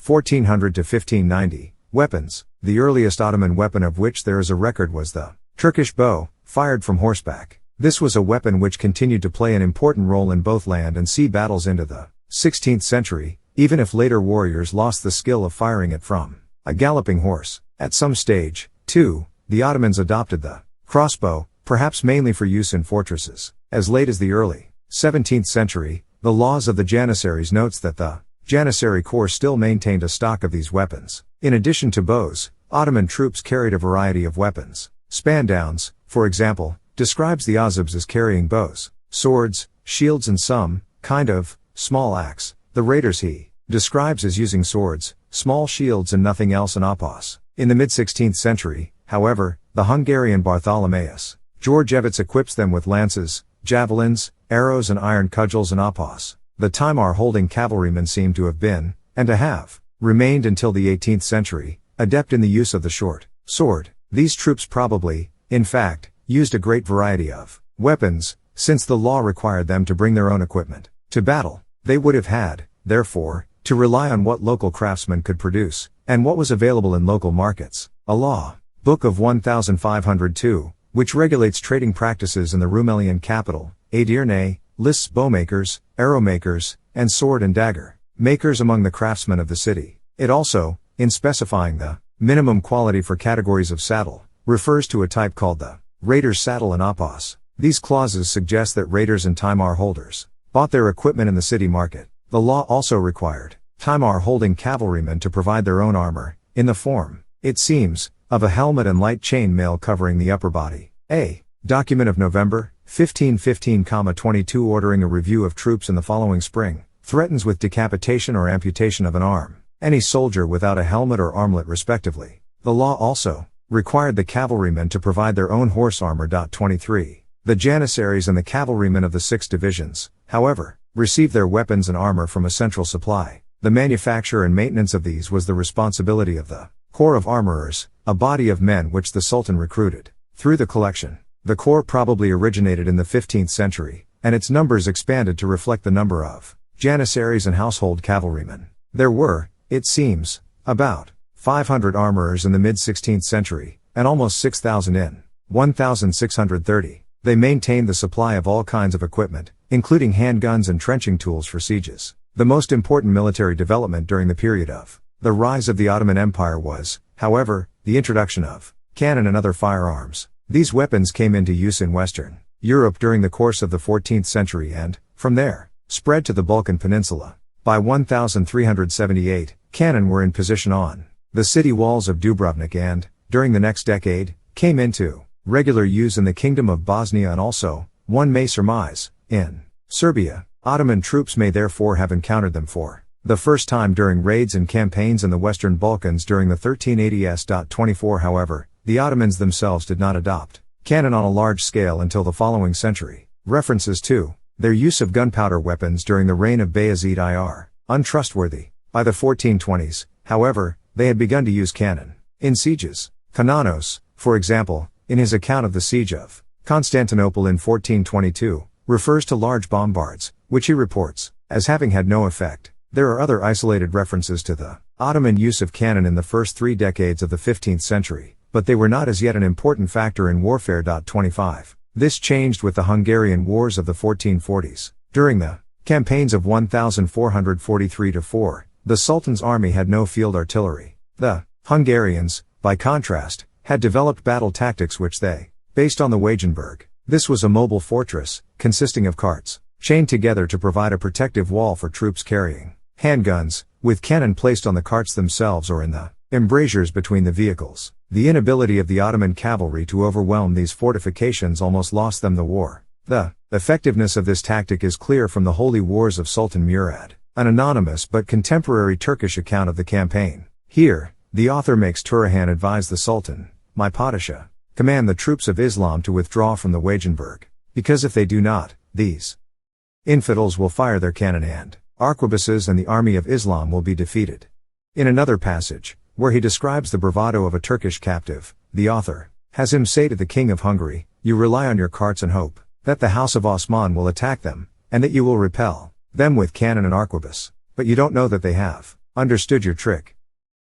1400 to 1590. Weapons. The earliest Ottoman weapon of which there is a record was the Turkish bow, fired from horseback. This was a weapon which continued to play an important role in both land and sea battles into the 16th century, even if later warriors lost the skill of firing it from a galloping horse. At some stage, too, the Ottomans adopted the crossbow, perhaps mainly for use in fortresses. As late as the early 17th century, the laws of the Janissaries notes that the Janissary corps still maintained a stock of these weapons. In addition to bows, Ottoman troops carried a variety of weapons. Spandowns, for example, describes the Ozebs as carrying bows, swords, shields and some kind of small axe. The raiders he describes as using swords, small shields and nothing else in Opos. In the mid-16th century, however, the Hungarian Bartholomeus Georgievitz equips them with lances, javelins, arrows and iron cudgels in Opos. The Timar holding cavalrymen seem to have been, and to have, remained until the 18th century, adept in the use of the short sword. These troops probably, in fact, used a great variety of weapons, since the law required them to bring their own equipment to battle. They would have had, therefore, to rely on what local craftsmen could produce, and what was available in local markets. A law book of 1502, which regulates trading practices in the Rumelian capital, Edirne, lists bowmakers, arrow makers, and sword and dagger makers among the craftsmen of the city. It also, in specifying the minimum quality for categories of saddle, refers to a type called the raider's saddle in Opos. These clauses suggest that raiders and Timar holders bought their equipment in the city market. The law also required Timar holding cavalrymen to provide their own armor, in the form, it seems, of a helmet and light chain mail covering the upper body. A document of November 1515-22 ordering a review of troops in the following spring threatens with decapitation or amputation of an arm any soldier without a helmet or armlet respectively. The law also required the cavalrymen to provide their own horse armor. 23. The Janissaries and the cavalrymen of the 6 divisions, however, received their weapons and armor from a central supply. The manufacture and maintenance of these was the responsibility of the Corps of Armorers, a body of men which the Sultan recruited through the collection. The corps probably originated in the 15th century, and its numbers expanded to reflect the number of Janissaries and household cavalrymen. There were, it seems, about 500 armorers in the mid-16th century, and almost 6,000 in 1630. They maintained the supply of all kinds of equipment, including handguns and trenching tools for sieges. The most important military development during the period of the rise of the Ottoman Empire was, however, the introduction of cannon and other firearms. These weapons came into use in Western Europe during the course of the 14th century and, from there, spread to the Balkan Peninsula. By 1378, cannon were in position on the city walls of Dubrovnik and, during the next decade, came into regular use in the Kingdom of Bosnia and also, one may surmise, in Serbia. Ottoman troops may therefore have encountered them for the first time during raids and campaigns in the Western Balkans during the 1380s. 24. However, the Ottomans themselves did not adopt cannon on a large scale until the following century. References to their use of gunpowder weapons during the reign of Bayezid are untrustworthy. By the 1420s, however, they had begun to use cannon in sieges. Kananos, for example, in his account of the siege of Constantinople in 1422, refers to large bombards, which he reports as having had no effect. There are other isolated references to the Ottoman use of cannon in the first 3 decades of the 15th century, but they were not as yet an important factor in warfare. 25. This changed with the Hungarian Wars of the 1440s. During the campaigns of 1443-4, the Sultan's army had no field artillery. The Hungarians, by contrast, had developed battle tactics which they based on the Wagenburg. This was a mobile fortress, consisting of carts chained together to provide a protective wall for troops carrying handguns, with cannon placed on the carts themselves or in the embrasures between the vehicles. The inability of the Ottoman cavalry to overwhelm these fortifications almost lost them the war. The effectiveness of this tactic is clear from the Holy Wars of Sultan Murad, an anonymous but contemporary Turkish account of the campaign. Here, the author makes Turahan advise the Sultan, "My Padishah, command the troops of Islam to withdraw from the Wagenburg, because if they do not, these infidels will fire their cannon and arquebuses and the army of Islam will be defeated." In another passage, where he describes the bravado of a Turkish captive, the author has him say to the King of Hungary, "You rely on your carts and hope that the house of Osman will attack them, and that you will repel them with cannon and arquebus. But you don't know that they have understood your trick.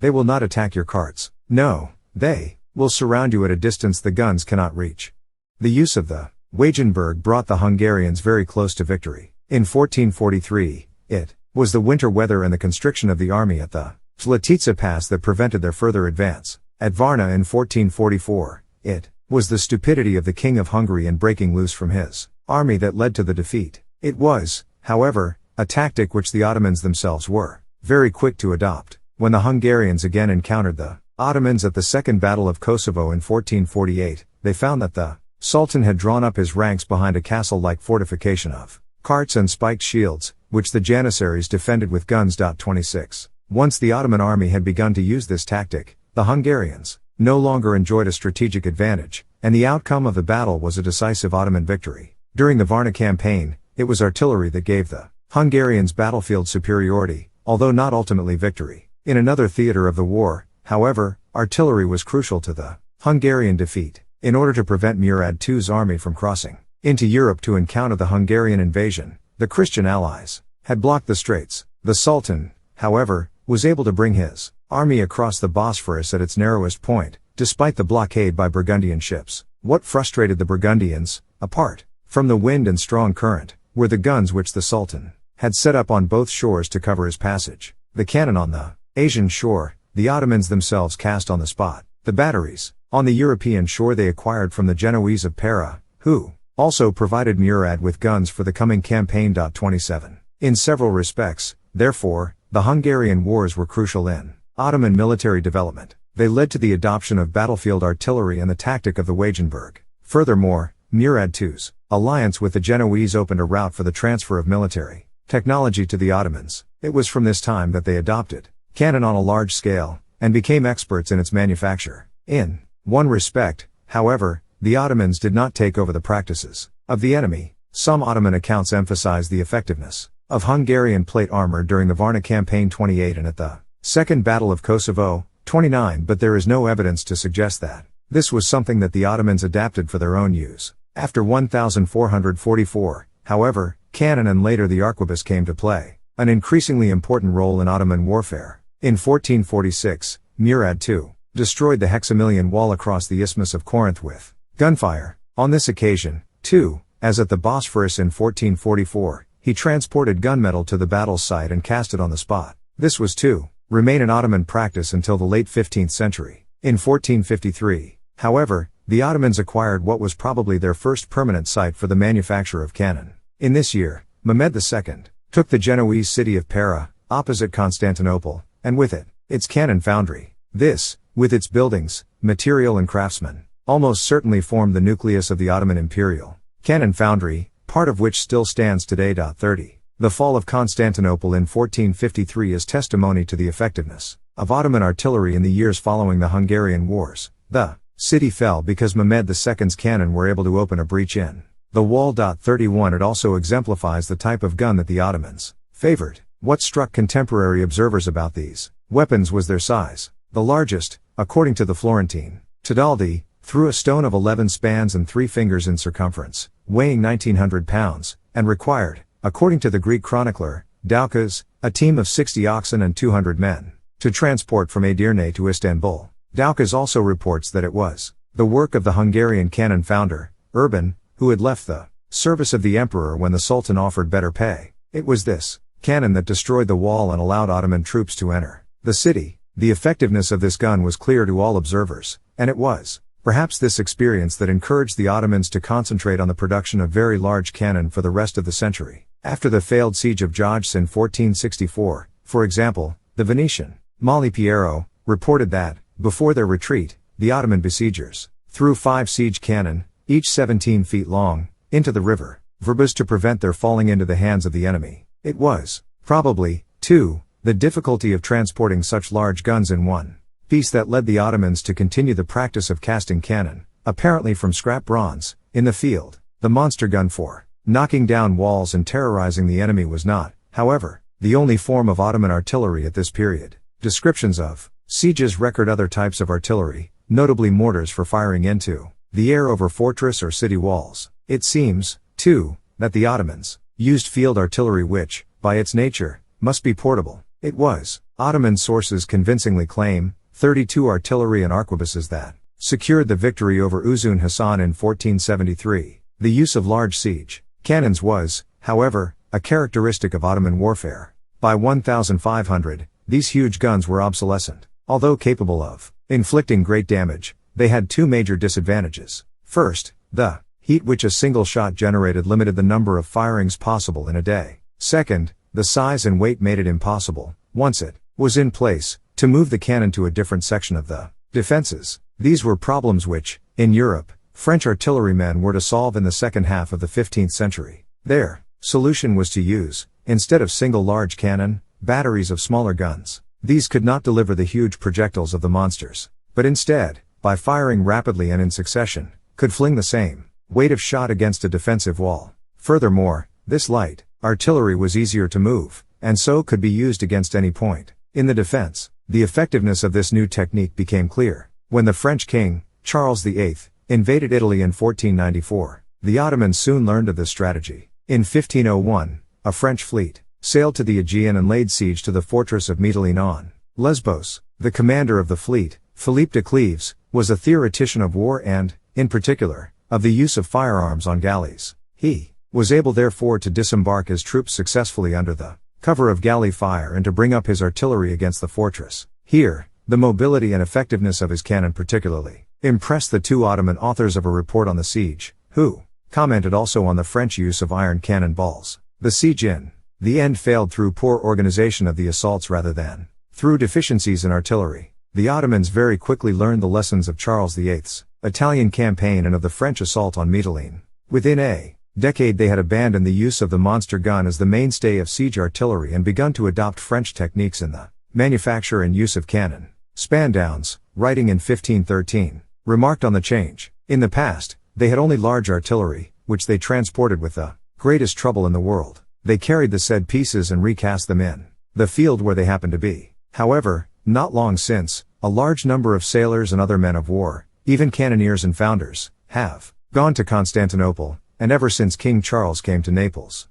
They will not attack your carts. No, they will surround you at a distance the guns cannot reach. The use of the Wagenburg brought the Hungarians very close to victory. In 1443, it was the winter weather and the constriction of the army at the Zlatitsa Pass that prevented their further advance. At Varna in 1444, it was the stupidity of the King of Hungary in breaking loose from his army that led to the defeat. It was, however, a tactic which the Ottomans themselves were very quick to adopt. When the Hungarians again encountered the Ottomans at the Second Battle of Kosovo in 1448, they found that the Sultan had drawn up his ranks behind a castle-like fortification of carts and spiked shields, which the Janissaries defended with guns. 26. Once the Ottoman army had begun to use this tactic, the Hungarians no longer enjoyed a strategic advantage, and the outcome of the battle was a decisive Ottoman victory. During the Varna campaign, it was artillery that gave the Hungarians battlefield superiority, although not ultimately victory. In another theater of the war, however, artillery was crucial to the Hungarian defeat. In order to prevent Murad II's army from crossing into Europe to encounter the Hungarian invasion, the Christian allies had blocked the straits. The Sultan, however, was able to bring his army across the Bosphorus at its narrowest point, despite the blockade by Burgundian ships. What frustrated the Burgundians, apart from the wind and strong current, were the guns which the Sultan had set up on both shores to cover his passage. The cannon on the Asian shore, the Ottomans themselves cast on the spot. The batteries on the European shore they acquired from the Genoese of Pera, who also provided Murad with guns for the coming campaign. 27. In several respects, therefore, the Hungarian wars were crucial in Ottoman military development. They led to the adoption of battlefield artillery and the tactic of the Wagenburg. Furthermore, Murad II's alliance with the Genoese opened a route for the transfer of military technology to the Ottomans. It was from this time that they adopted cannon on a large scale, and became experts in its manufacture. In one respect, however, the Ottomans did not take over the practices of the enemy. Some Ottoman accounts emphasize the effectiveness of Hungarian plate armor during the Varna campaign 28 and at the Second Battle of Kosovo 29, but there is no evidence to suggest that this was something that the Ottomans adapted for their own use. After 1444, however, cannon and later the arquebus came to play an increasingly important role in Ottoman warfare. In 1446, Murad II destroyed the Hexamilian Wall across the Isthmus of Corinth with gunfire. On this occasion, too, as at the Bosphorus in 1444, he transported gunmetal to the battle site and cast it on the spot. This was to remain an Ottoman practice until the late 15th century. In 1453, however, the Ottomans acquired what was probably their first permanent site for the manufacture of cannon. In this year, Mehmed II took the Genoese city of Pera, opposite Constantinople, and with it, its cannon foundry. This, with its buildings, material and craftsmen, almost certainly formed the nucleus of the Ottoman Imperial Cannon Foundry, part of which still stands today. 30. The fall of Constantinople in 1453 is testimony to the effectiveness of Ottoman artillery in the years following the Hungarian Wars. The city fell because Mehmed II's cannon were able to open a breach in the wall. 31. It also exemplifies the type of gun that the Ottomans favored. What struck contemporary observers about these weapons was their size. The largest, according to the Florentine Tedaldi, threw a stone of 11 spans and 3 fingers in circumference, weighing 1900 pounds, and required, according to the Greek chronicler, Doukas, a team of 60 oxen and 200 men, to transport from Edirne to Istanbul. Doukas also reports that it was the work of the Hungarian cannon founder, Urban, who had left the service of the emperor when the Sultan offered better pay. It was this cannon that destroyed the wall and allowed Ottoman troops to enter the city. The effectiveness of this gun was clear to all observers, and it was perhaps this experience that encouraged the Ottomans to concentrate on the production of very large cannon for the rest of the century. After the failed siege of Jajce in 1464, for example, the Venetian Mali Piero reported that, before their retreat, the Ottoman besiegers threw 5 siege cannon, each 17 feet long, into the river, Verbas to prevent their falling into the hands of the enemy. It was, probably, too, the difficulty of transporting such large guns in one piece that led the Ottomans to continue the practice of casting cannon, apparently from scrap bronze, in the field. The monster gun for knocking down walls and terrorizing the enemy was not, however, the only form of Ottoman artillery at this period. Descriptions of sieges record other types of artillery, notably mortars for firing into the air over fortress or city walls. It seems, too, that the Ottomans used field artillery which, by its nature, must be portable. It was Ottoman sources convincingly claim 32 artillery and arquebuses that secured the victory over Uzun Hasan in 1473. The use of large siege cannons was, however, a characteristic of Ottoman warfare. By 1500, these huge guns were obsolescent. Although capable of inflicting great damage, they had two major disadvantages. First, the heat which a single shot generated limited the number of firings possible in a day. Second, the size and weight made it impossible, once it was in place, to move the cannon to a different section of the defenses. These were problems which, in Europe, French artillerymen were to solve in the second half of the 15th century. Their solution was to use, instead of single large cannon, batteries of smaller guns. These could not deliver the huge projectiles of the monsters, but instead, by firing rapidly and in succession, could fling the same weight of shot against a defensive wall. Furthermore, this light artillery was easier to move, and so could be used against any point in the defense. The effectiveness of this new technique became clear when the French king, Charles VIII, invaded Italy in 1494. The Ottomans soon learned of this strategy. In 1501, a French fleet sailed to the Aegean and laid siege to the fortress of Mytilene on Lesbos. The commander of the fleet, Philippe de Cleves, was a theoretician of war and, in particular, of the use of firearms on galleys. He was able therefore to disembark his troops successfully under the cover of galley fire and to bring up his artillery against the fortress. Here, the mobility and effectiveness of his cannon particularly impressed the two Ottoman authors of a report on the siege, who commented also on the French use of iron cannon balls. The siege in the end failed through poor organization of the assaults rather than through deficiencies in artillery. The Ottomans very quickly learned the lessons of Charles VIII's Italian campaign and of the French assault on Mytilene. Within a decade they had abandoned the use of the monster gun as the mainstay of siege artillery and begun to adopt French techniques in the manufacture and use of cannon. Spandowns, writing in 1513, remarked on the change. In the past, they had only large artillery, which they transported with the greatest trouble in the world. They carried the said pieces and recast them in the field where they happened to be. However, not long since, a large number of sailors and other men of war, even cannoneers and founders, have gone to Constantinople, and ever since King Charles came to Naples.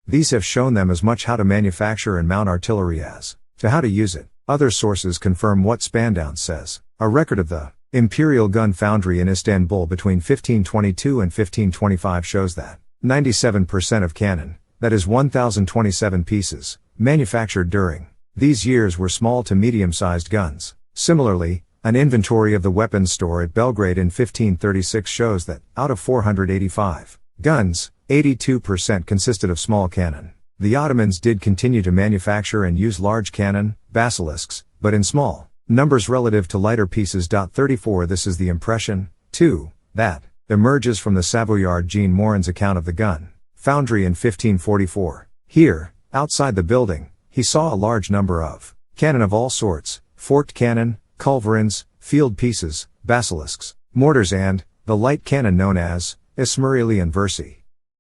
These have shown them as much how to manufacture and mount artillery as to how to use it. Other sources confirm what Spandowns says. A record of the Imperial Gun Foundry in Istanbul between 1522 and 1525 shows that 97% of cannon, that is 1,027 pieces, manufactured during these years were small to medium-sized guns. Similarly, an inventory of the weapons store at Belgrade in 1536 shows that, out of 485 guns, 82% consisted of small cannon. The Ottomans did continue to manufacture and use large cannon, basilisks, but in small numbers relative to lighter pieces. 34 This is the impression, too, that emerges from the Savoyard Jean Morin's account of the gun foundry in 1544. Here, outside the building, he saw a large number of cannon of all sorts, forked cannon, culverins, field pieces, basilisks, mortars and the light cannon known as Ismaili and Versi.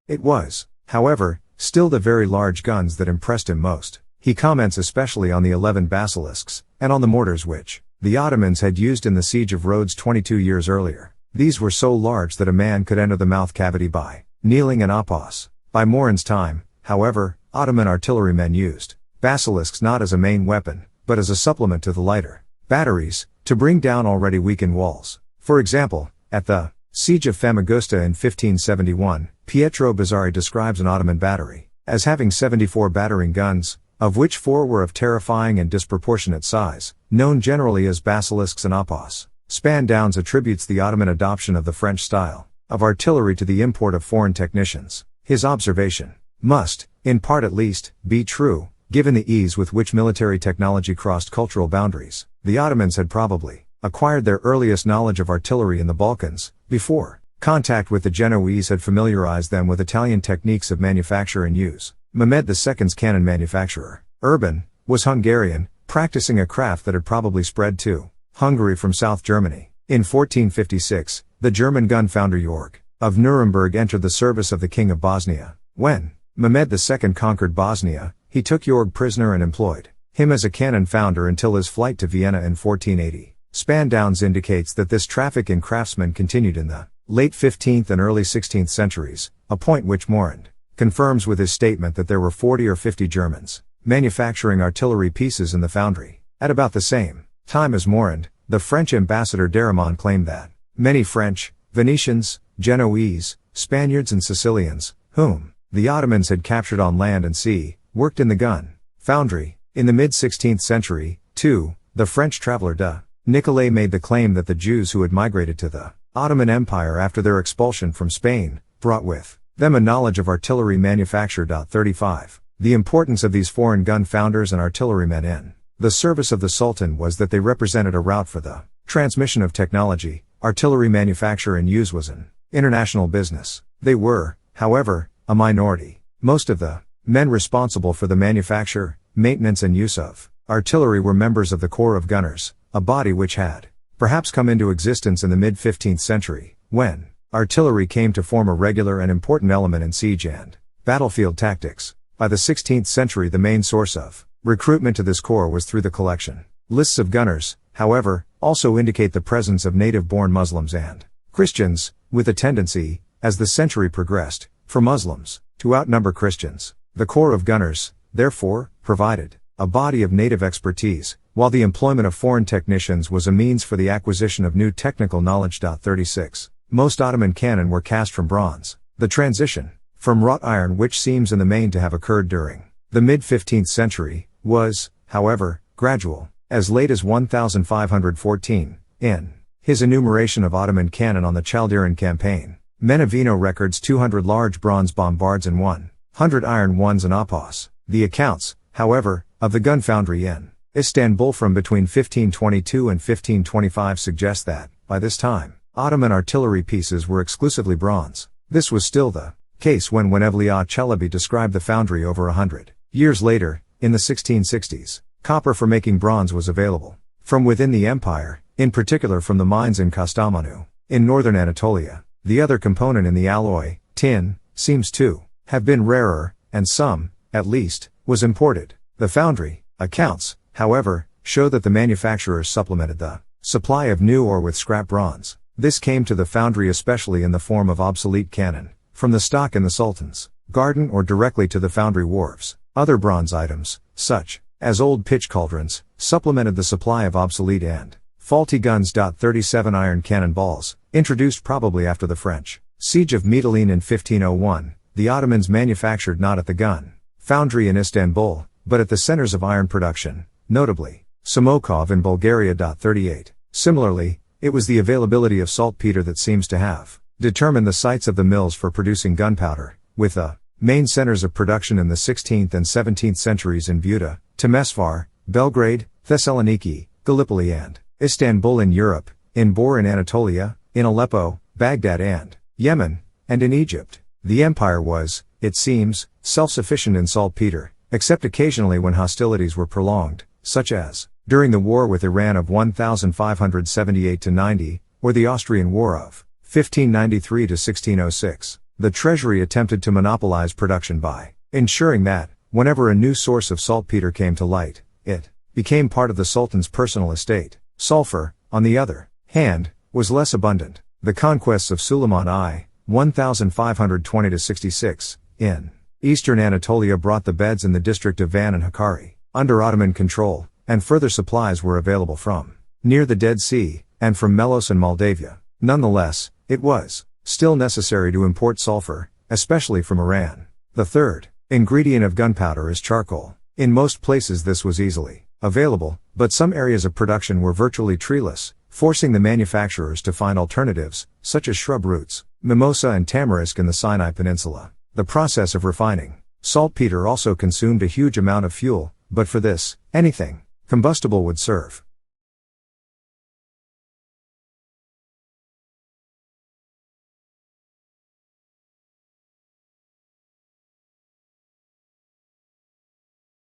It was, however, still the very large guns that impressed him most. He comments especially on the 11 basilisks, and on the mortars which the Ottomans had used in the siege of Rhodes 22 years earlier. These were so large that a man could enter the mouth cavity by kneeling and oppos. By Morin's time, however, Ottoman artillerymen used basilisks not as a main weapon, but as a supplement to the lighter batteries, to bring down already weakened walls. For example, at the siege of Famagusta in 1571, Pietro Bizzarri describes an Ottoman battery as having 74 battering guns, of which 4 were of terrifying and disproportionate size, known generally as basilisks and oppos. Spandowns attributes the Ottoman adoption of the French style of artillery to the import of foreign technicians. His observation must, in part at least, be true, given the ease with which military technology crossed cultural boundaries. The Ottomans had probably acquired their earliest knowledge of artillery in the Balkans, before contact with the Genoese had familiarized them with Italian techniques of manufacture and use. Mehmed II's cannon manufacturer, Urban, was Hungarian, practicing a craft that had probably spread to Hungary from South Germany. In 1456, the German gun founder Jorg of Nuremberg entered the service of the King of Bosnia. When Mehmed II conquered Bosnia, he took Jorg prisoner and employed him as a cannon founder until his flight to Vienna in 1480. Spandowns indicates that this traffic in craftsmen continued in the late 15th and early 16th centuries, a point which Morand confirms with his statement that there were 40 or 50 Germans manufacturing artillery pieces in the foundry. At about the same time as Morand, the French ambassador Darrimon claimed that many French, Venetians, Genoese, Spaniards and Sicilians, whom the Ottomans had captured on land and sea, worked in the gun foundry. In the mid-16th century, too, the French traveller de Nicolet made the claim that the Jews who had migrated to the Ottoman Empire after their expulsion from Spain brought with them a knowledge of artillery manufacture. 35. The importance of these foreign gun founders and artillerymen in the service of the Sultan was that they represented a route for the transmission of technology. Artillery manufacture and use was an international business. They were, however, a minority. Most of the men responsible for the manufacture, maintenance and use of artillery were members of the Corps of Gunners, a body which had perhaps come into existence in the mid-15th century, when artillery came to form a regular and important element in siege and battlefield tactics. By the 16th century the main source of recruitment to this corps was through the collection. Lists of gunners, however, also indicate the presence of native-born Muslims and Christians, with a tendency, as the century progressed, for Muslims to outnumber Christians. The Corps of Gunners, therefore, provided a body of native expertise, while the employment of foreign technicians was a means for the acquisition of new technical knowledge. 36. Most Ottoman cannon were cast from bronze. The transition from wrought iron, which seems in the main to have occurred during the mid-15th century, was, however, gradual. As late as 1514, in his enumeration of Ottoman cannon on the Chalderan campaign, Menevino records 200 large bronze bombards and 100 iron ones and apos. The accounts, however, of the gun foundry in Istanbul from between 1522 and 1525 suggest that, by this time, Ottoman artillery pieces were exclusively bronze. This was still the case when Evliya Çelebi described the foundry over 100 years later, in the 1660s. Copper for making bronze was available from within the empire, in particular from the mines in Kastamonu, in northern Anatolia. The other component in the alloy, tin, seems to have been rarer, and some, at least, was imported. The foundry accounts, however, show that the manufacturers supplemented the supply of new or with scrap bronze. This came to the foundry especially in the form of obsolete cannon, from the stock in the Sultan's garden or directly to the foundry wharves. Other bronze items, such as old pitch cauldrons, supplemented the supply of obsolete and faulty guns. 37 Iron cannon balls, introduced probably after the French siege of Mytilene in 1501, the Ottomans manufactured not at the gun foundry in Istanbul, but at the centers of iron production, notably Samokov in Bulgaria. 38. Similarly, it was the availability of saltpeter that seems to have determined the sites of the mills for producing gunpowder, with the main centers of production in the 16th and 17th centuries in Buda, Temesvar, Belgrade, Thessaloniki, Gallipoli and Istanbul in Europe, in Bor in Anatolia, in Aleppo, Baghdad and Yemen, and in Egypt. The empire was, it seems, self-sufficient in saltpeter, except occasionally when hostilities were prolonged, such as during the war with Iran of 1578-90, or the Austrian War of 1593-1606. The treasury attempted to monopolize production by ensuring that, whenever a new source of saltpeter came to light, it became part of the Sultan's personal estate. Sulfur, on the other hand, was less abundant. The conquests of Suleiman I, 1520-66, in eastern Anatolia brought the beds in the district of Van and Hakkari under Ottoman control, and further supplies were available from near the Dead Sea, and from Melos and Moldavia. Nonetheless, it was still necessary to import sulfur, especially from Iran. The third ingredient of gunpowder is charcoal. In most places this was easily available, but some areas of production were virtually treeless, forcing the manufacturers to find alternatives, such as shrub roots, mimosa and tamarisk in the Sinai Peninsula. The process of refining saltpeter also consumed a huge amount of fuel, but for this, anything combustible would serve.